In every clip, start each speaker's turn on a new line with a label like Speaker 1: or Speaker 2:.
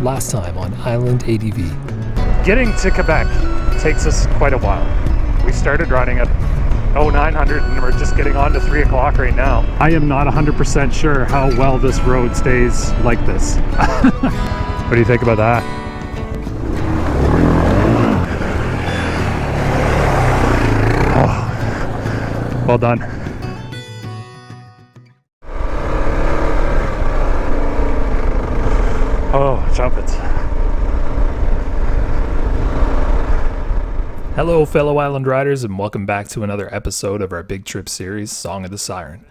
Speaker 1: last time on Island ADV.
Speaker 2: Getting to Quebec takes us quite a while. We started running at 0900 and we're just getting on to 3 o'clock right now. I am not 100% sure how well this road stays like this. What do you think about that? Oh, well done. Oh, trumpets.
Speaker 1: Hello fellow island riders, and welcome back to another episode of our big trip series, Song of the Siren.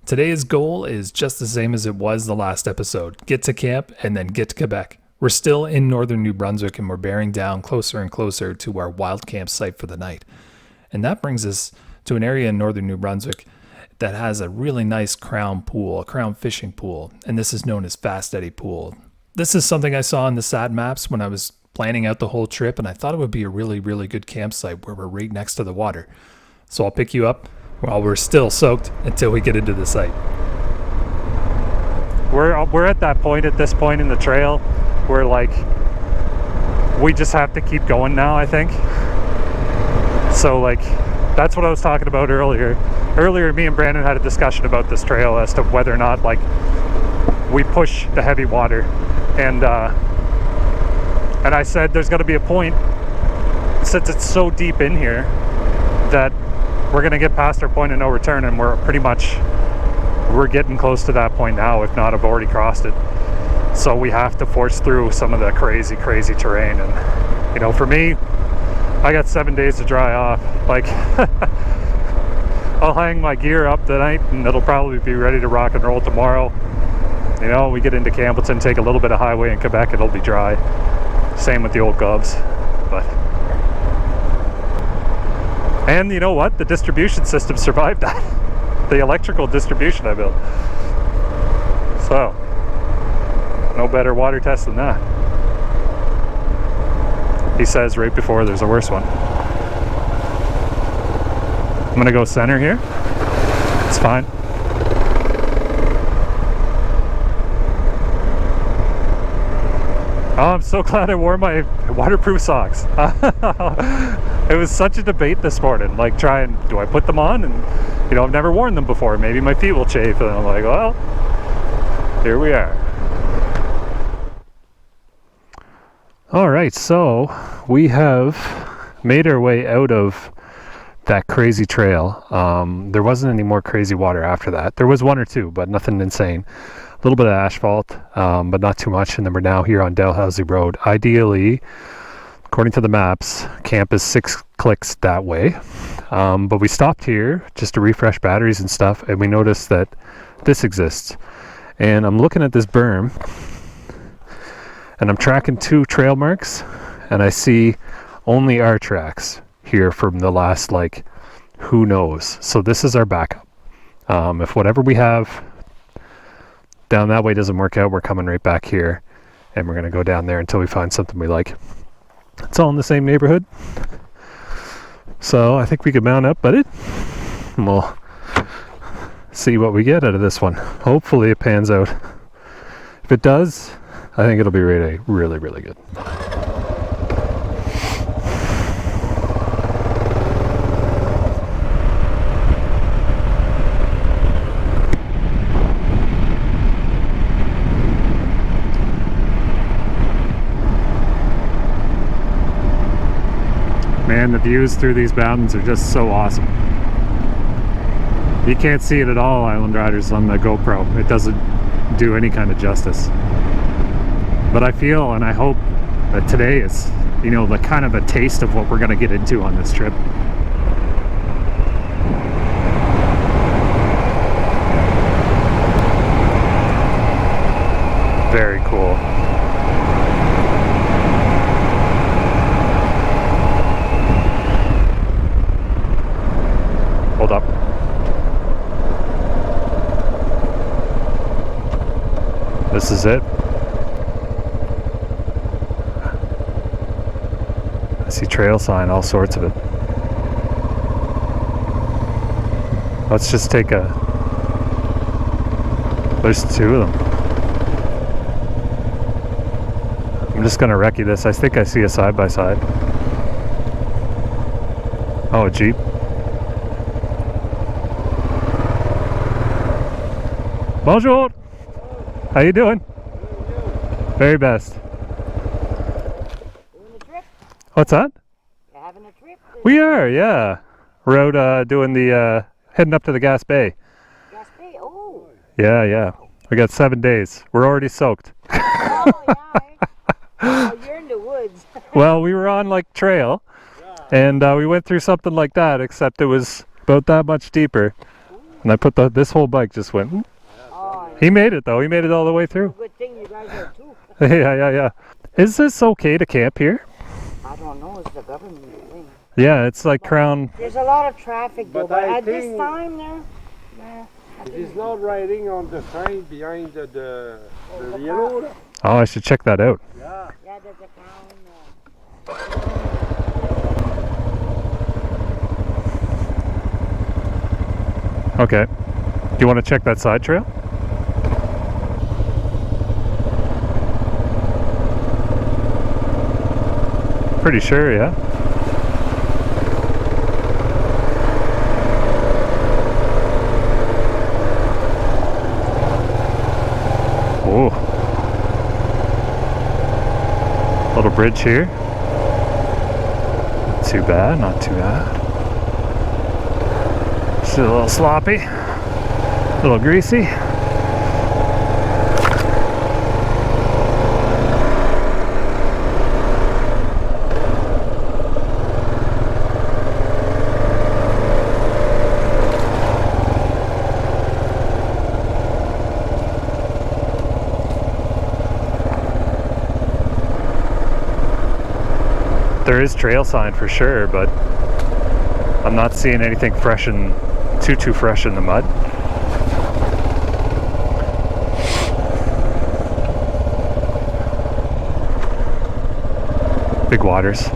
Speaker 1: Today's goal is just the same as it was the last episode: get to camp and then get to Quebec. We're still in northern New Brunswick and we're bearing down closer and closer to our wild camp site for the night. And that brings us to an area in northern New Brunswick that has a really nice crown pool, a crown fishing pool, and this is known as Fast Eddy Pool. This is something I saw in the sat maps when I was planning out the whole trip, and I thought it would be a really, really good campsite where we're right next to the water. So I'll pick you up while we're still soaked until we get into the site.
Speaker 2: We're at that point, at this point in the trail, where like we just have to keep going now, I think. So like that's what I was talking about earlier. Earlier, me and Brandon had a discussion about this trail as to whether or not like we push the heavy water, and I said there's got to be a point, since it's so deep in here, that we're going to get past our point of no return, and we're getting close to that point now, if not have already crossed it. So we have to force through some of the crazy terrain. And you know, for me, I got 7 days to dry off. Like I'll hang my gear up tonight and it'll probably be ready to rock and roll tomorrow. You know, we get into Campbellton, take a little bit of highway in Quebec, it'll be dry. Same with the old Govs. And you know what? The distribution system survived that. The electrical distribution I built. So, no better water test than that. He says right before there's a worse one. I'm gonna go center here. It's fine. Oh, I'm so glad I wore my waterproof socks. It was such a debate this morning, like do I put them on? And you know, I've never worn them before. Maybe my feet will chafe. And I'm like, well, here we are. All right, so we have made our way out of that crazy trail. There wasn't any more crazy water after that. There was one or two, but nothing insane. A little bit of asphalt, but not too much. And then we're now here on Dalhousie Road. Ideally, according to the maps, camp is 6 clicks that way. But we stopped here just to refresh batteries and stuff, and we noticed that this exists. And I'm looking at this berm, and I'm tracking 2 trail marks, and I see only our tracks here from the last, like, who knows. So this is our backup. If whatever we have down that way doesn't work out, we're coming right back here, and we're going to go down there until we find something we like. It's all in the same neighborhood, so I think we could mount up at it, and we'll see what we get out of this one. Hopefully it pans out. If it does, I think it'll be really, really, really good. Man, the views through these mountains are just so awesome. You can't see it at all, Island Riders, on the GoPro. It doesn't do any kind of justice. But I feel and I hope that today is, you know, the kind of a taste of what we're going to get into on this trip. Very cool. Hold up. This is it. I see trail sign, all sorts of it. Let's just take a... There's 2 of them. I'm just gonna recce this. I think I see a side-by-side. Oh, a Jeep. Bonjour! How you doing? Very best.
Speaker 3: Doing a trip?
Speaker 2: What's that?
Speaker 3: You're having a trip?
Speaker 2: We are, yeah. We're out doing the, heading up to the Gas Bay.
Speaker 3: Gas Bay? Oh.
Speaker 2: Yeah. We got 7 days. We're already soaked.
Speaker 3: Oh, yeah. Oh, you're in the woods.
Speaker 2: Well, we were on like trail, and we went through something like that, except it was about that much deeper. And I put this whole bike just went.
Speaker 3: Oh,
Speaker 2: He made it though. He made it all the way through.
Speaker 3: good thing you guys are too.
Speaker 2: Yeah. Is this okay to camp here?
Speaker 3: I don't know. It's the government thing.
Speaker 2: Yeah, it's like Crown.
Speaker 3: There's a lot of traffic though,
Speaker 4: But
Speaker 3: but
Speaker 4: I
Speaker 3: at this
Speaker 4: think-
Speaker 3: time there, yeah. I
Speaker 4: It
Speaker 3: think
Speaker 4: is not riding on the sign behind the yellow.
Speaker 2: Oh, I should check that out.
Speaker 4: Yeah.
Speaker 3: yeah, there's a crown.
Speaker 2: Okay. Do you want to check that side trail? Pretty sure, yeah. Oh. Little bridge here. Not too bad, not too bad. Still a little sloppy, a little greasy. There is trail sign for sure, but I'm not seeing anything fresh and too fresh in the mud. Big waters.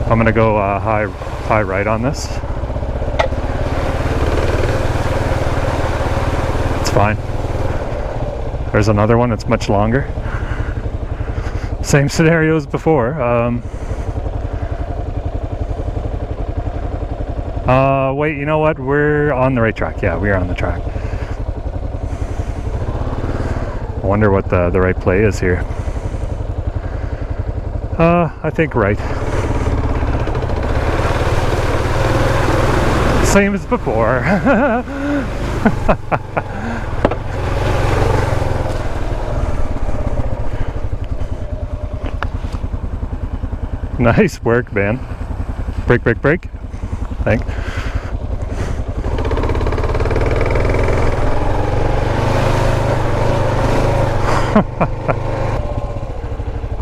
Speaker 2: I'm gonna go high right on this. It's fine. There's another one that's much longer. Same scenario as before. Wait, you know what? We're on the right track. Yeah, we are on the track. I wonder what the right play is here. I think right. Same as before. Nice work, man. Brake. Thank.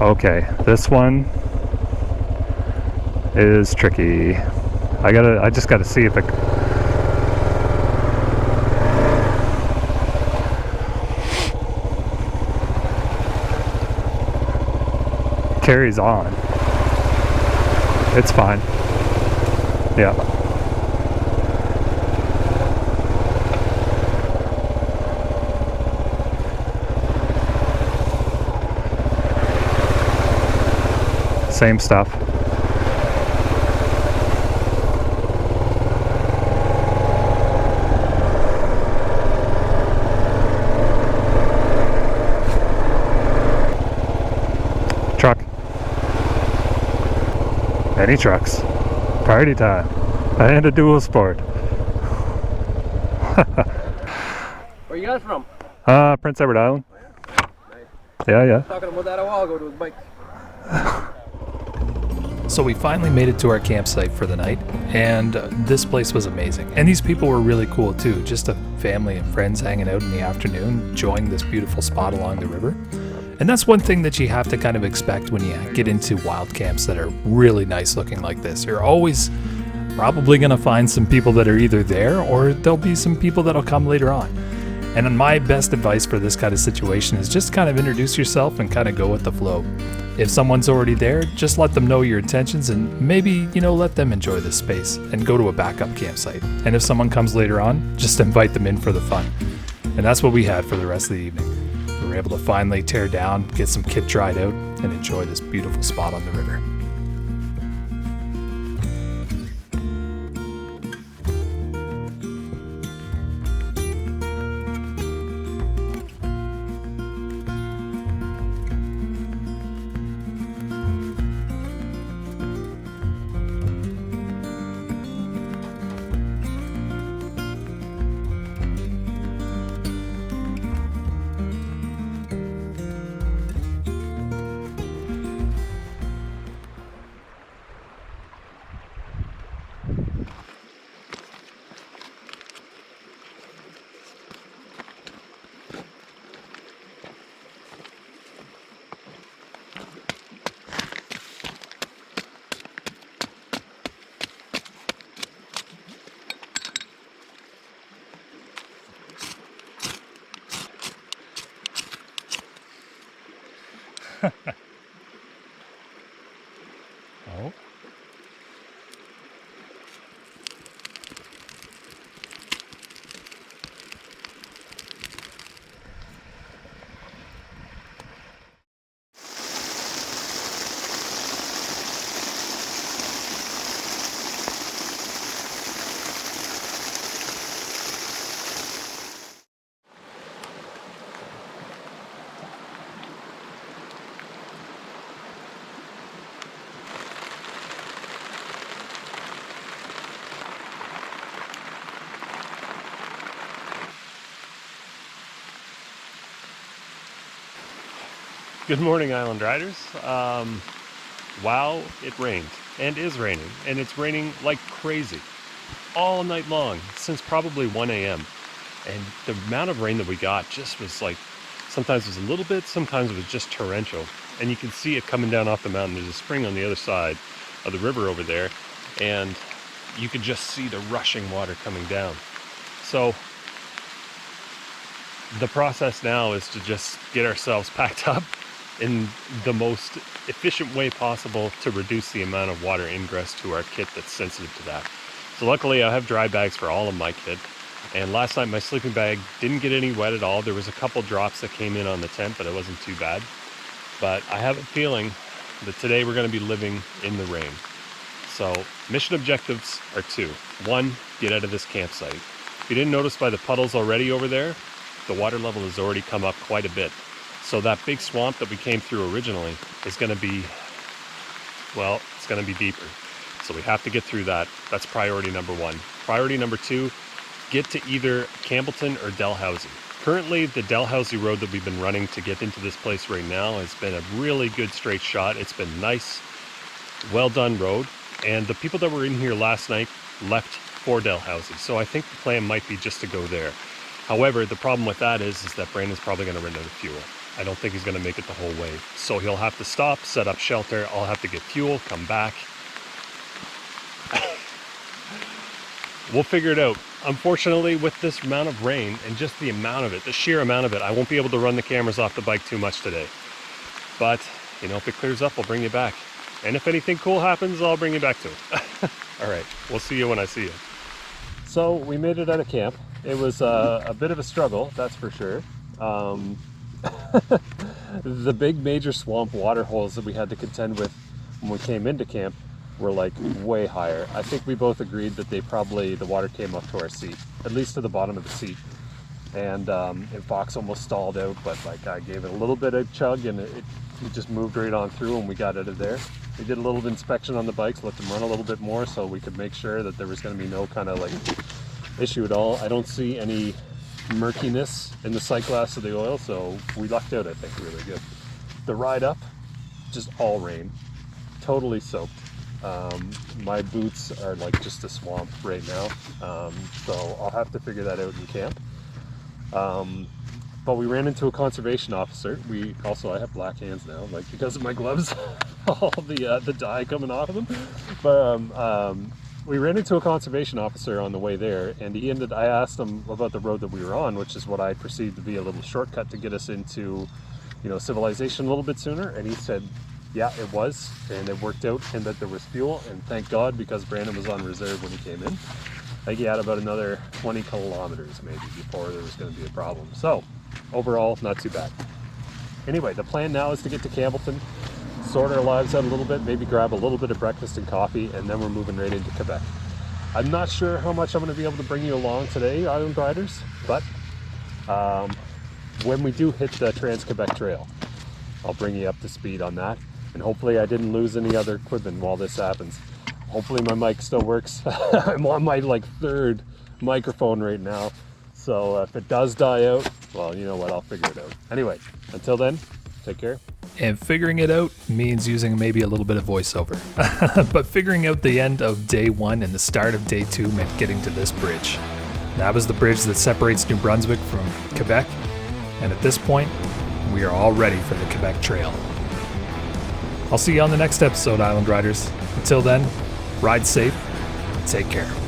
Speaker 2: Okay, this one is tricky. I just gotta see if it carries on. It's fine. Yeah. Same stuff. Truck. Any trucks. Party time. And a dual sport.
Speaker 5: Where you guys from?
Speaker 2: Prince Edward Island. Yeah.
Speaker 5: Talking about that a while ago to his bike.
Speaker 1: So we finally made it to our campsite for the night, and this place was amazing. And these people were really cool too, just a family and friends hanging out in the afternoon, enjoying this beautiful spot along the river. And that's one thing that you have to kind of expect when you get into wild camps that are really nice looking like this. You're always probably going to find some people that are either there, or there'll be some people that'll come later on. And my best advice for this kind of situation is just kind of introduce yourself and kind of go with the flow. If someone's already there, just let them know your intentions and maybe, let them enjoy this space and go to a backup campsite. And if someone comes later on, just invite them in for the fun. And that's what we had for the rest of the evening. We were able to finally tear down, get some kit dried out, and enjoy this beautiful spot on the river. Oh.
Speaker 6: Good morning, Island Riders. Wow, it rained and is raining, and it's raining like crazy all night long since probably 1 a.m. And the amount of rain that we got just was like, sometimes it was a little bit, sometimes it was just torrential. And you can see it coming down off the mountain. There's a spring on the other side of the river over there, and you can just see the rushing water coming down. So the process now is to just get ourselves packed up in the most efficient way possible to reduce the amount of water ingress to our kit that's sensitive to that. So luckily I have dry bags for all of my kit, and last night my sleeping bag didn't get any wet at all. There was a couple drops that came in on the tent, but it wasn't too bad. But I have a feeling that today we're going to be living in the rain. So mission objectives are two. One, get out of this campsite. If you didn't notice by the puddles already over there, the water level has already come up quite a bit. So that big swamp that we came through originally is going to be, well, it's going to be deeper. So we have to get through that. That's priority number one. Priority number two, get to either Campbellton or Dalhousie. Currently, the Dalhousie road that we've been running to get into this place right now has been a really good straight shot. It's been nice, well done road. And the people that were in here last night left for Dalhousie. So I think the plan might be just to go there. However, the problem with that is that Brandon's probably going to run out of fuel. I don't think he's going to make it the whole way. So he'll have to stop, set up shelter. I'll have to get fuel, come back. We'll figure it out. Unfortunately, with this amount of rain and just the amount of it, the sheer amount of it, I won't be able to run the cameras off the bike too much today. But, you know, if it clears up, I'll bring you back. And if anything cool happens, I'll bring you back to it. All right, we'll see you when I see you. So we made it out of camp. It was a bit of a struggle, that's for sure. The big major swamp water holes that we had to contend with when we came into camp were like way higher. I think we both agreed that the water came up to our seat, at least to the bottom of the seat. And Fox almost stalled out, but like I gave it a little bit of chug and it just moved right on through and we got out of there. We did a little inspection on the bikes, let them run a little bit more so we could make sure that there was going to be no kind of like issue at all. I don't see any murkiness in the sight glass of the oil, so we lucked out, I think, really good. The ride up, just all rain, totally soaked. My boots are like just a swamp right now, so I'll have to figure that out in camp. But we ran into a conservation officer. I have black hands now, like because of my gloves, all the dye coming off of them. But we ran into a conservation officer on the way there, and I asked him about the road that we were on, which is what I perceived to be a little shortcut to get us into, you know, civilization a little bit sooner. And he said, yeah, it was, and it worked out, and that there was fuel, and thank God, because Brandon was on reserve when he came in. I think he had about another 20 kilometers maybe before there was going to be a problem. So overall, not too bad. Anyway, the plan now is to get to Campbellton, sort our lives out a little bit, maybe grab a little bit of breakfast and coffee, and then we're moving right into Quebec. I'm not sure how much I'm going to be able to bring you along today, Island Riders, but when we do hit the Trans-Quebec Trail, I'll bring you up to speed on that, and hopefully I didn't lose any other equipment while this happens. Hopefully my mic still works. I'm on my third microphone right now, so if it does die out, well, you know what, I'll figure it out. Anyway, until then, take care.
Speaker 1: And figuring it out means using maybe a little bit of voiceover. But figuring out the end of day 1 and the start of day 2 meant getting to this bridge. That was the bridge that separates New Brunswick from Quebec, and at this point, we are all ready for the Quebec Trail. I'll see you on the next episode, Island Riders. Until then, ride safe, take care.